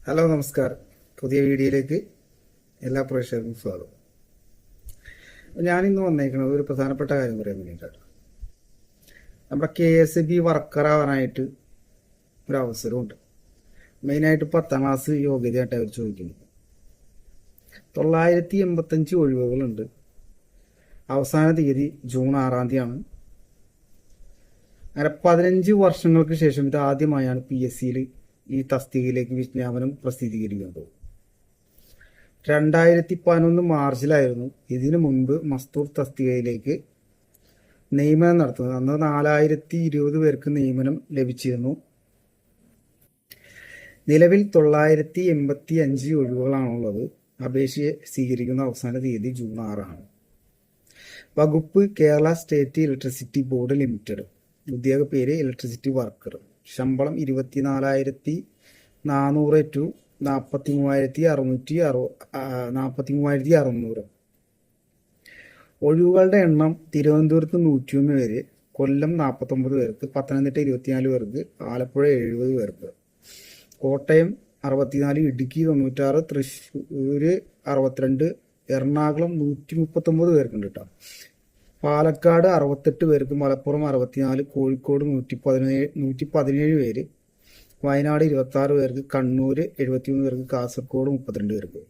Hello, നമസ്കാരം. പുതിയ വീഡിയോയിലേക്ക് എല്ലാ പ്രേക്ഷകർക്കും സ്വാഗതം. ഞാനിന്ന് വന്നേക്കുന്നത് ഒരു പ്രധാനപ്പെട്ട കാര്യം പറയാൻ വേണ്ടിയിട്ടാണ്. നമ്മുടെ KSB വർക്കറാവാനായിട്ട് ഒരു അവസരമുണ്ട്. മെയിനായിട്ട് 10ാം ക്ലാസ് യോഗ്യതയായിട്ട് അവർ ചോദിക്കുന്നത്. 985 ഒഴിവുകളുണ്ട്. അവസാന തീയതി ജൂൺ 6-ാം തീയതിയാണ്. അങ്ങനെ 15 വർഷങ്ങൾക്ക് ശേഷം ഇത് ആദ്യമായാണ് PSCയിൽ ഈ തസ്തികയിലേക്ക് വിജ്ഞാപനം പ്രസിദ്ധീകരിക്കുന്നത്. 2011 മാർച്ചിലായിരുന്നു ഇതിനു മുൻപ് മസ്തൂർ തസ്തികയിലേക്ക് നിയമനം നടത്തുന്നത്. അന്ന് 4020 പേർക്ക് നിയമനം ലഭിച്ചിരുന്നു. നിലവിൽ 985 ഒഴിവുകളാണുള്ളത്. അപേക്ഷയെ സ്വീകരിക്കുന്ന അവസാന തീയതി ജൂൺ 6-ആണ്. വകുപ്പ് Kerala state electricity board limited. ഉദ്യോഗ പേര് ഇലക്ട്രിസിറ്റി വർക്കർ. ശമ്പളം 24,400 ടു 43,600. ഒഴിവുകളുടെ എണ്ണം തിരുവനന്തപുരത്ത് 101 പേര്, കൊല്ലം 49 പേർക്ക്, പത്തനംതിട്ട 24 പേർക്ക്, ആലപ്പുഴ 70 പേർക്ക്, കോട്ടയം 64, ഇടുക്കി 96, തൃശ്ശൂർ 62, എറണാകുളം 139 പേർക്കുണ്ട് കേട്ടോ. പാലക്കാട് 68 പേർക്ക്, മലപ്പുറം 64, കോഴിക്കോട് 117 പേര്, വയനാട് 26 പേർക്ക്, കണ്ണൂർ 73 പേർക്ക്, കാസർഗോഡ് 32 പേർക്ക്.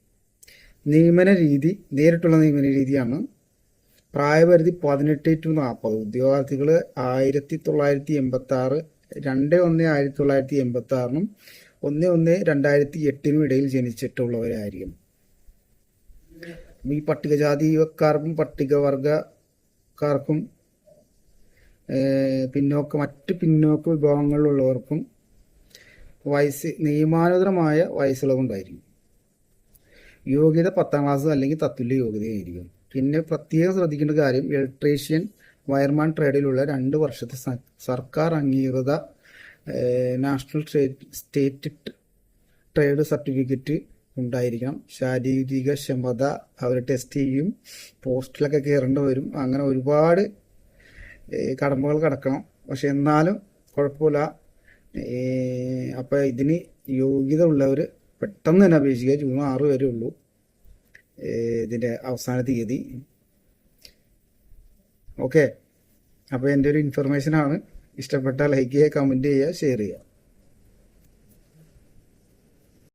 നിയമന രീതി നേരിട്ടുള്ള നിയമന രീതിയാണ്. പ്രായപരിധി 18 ടു 40. ഉദ്യോഗാർത്ഥികൾ 1986, 2/1/1986 1/1/2008 ഇടയിൽ ജനിച്ചിട്ടുള്ളവരായിരിക്കും. ഈ പട്ടികജാതിക്കാർക്കും പട്ടികവർഗക്കാർക്കും മറ്റ് പിന്നോക്ക വിഭാഗങ്ങളിലുള്ളവർക്കും നിയമാനുസൃതമായ വയസ്സിളവുണ്ടായിരിക്കും. യോഗ്യത 10ാം ക്ലാസ് അല്ലെങ്കിൽ തത്തുല്യ യോഗ്യതയായിരിക്കും. പിന്നെ പ്രത്യേകം ശ്രദ്ധിക്കേണ്ട കാര്യം, ഇലക്ട്രീഷ്യൻ, വയർമാൻ ട്രേഡിലുള്ള 2 വർഷത്തെ സർക്കാർ അംഗീകൃത നാഷണൽ സ്റ്റേറ്റ് ട്രേഡ് സർട്ടിഫിക്കറ്റ് ഉണ്ടായിരിക്കണം. ശാരീരിക ക്ഷമത അവർ ടെസ്റ്റ് ചെയ്യും. പോസ്റ്റിലൊക്കെ കയറേണ്ടി വരും. അങ്ങനെ ഒരുപാട് കടമ്പകൾ കടക്കണം. പക്ഷെ എന്നാലും കുഴപ്പമില്ല. അപ്പം ഇതിന് യോഗ്യത ഉള്ളവർ പെട്ടെന്ന് തന്നെ അപേക്ഷിക്കുക. ജൂൺ 6 വരെ ഉള്ളൂ ഇതിൻ്റെ അവസാന തീയതി. ഓക്കെ, അപ്പോൾ എൻ്റെ ഒരു ഇൻഫർമേഷനാണ്. ഇഷ്ടപ്പെട്ടാൽ ലൈക്ക് ചെയ്യുക, കമൻറ്റ് ചെയ്യുക, ഷെയർ ചെയ്യുക.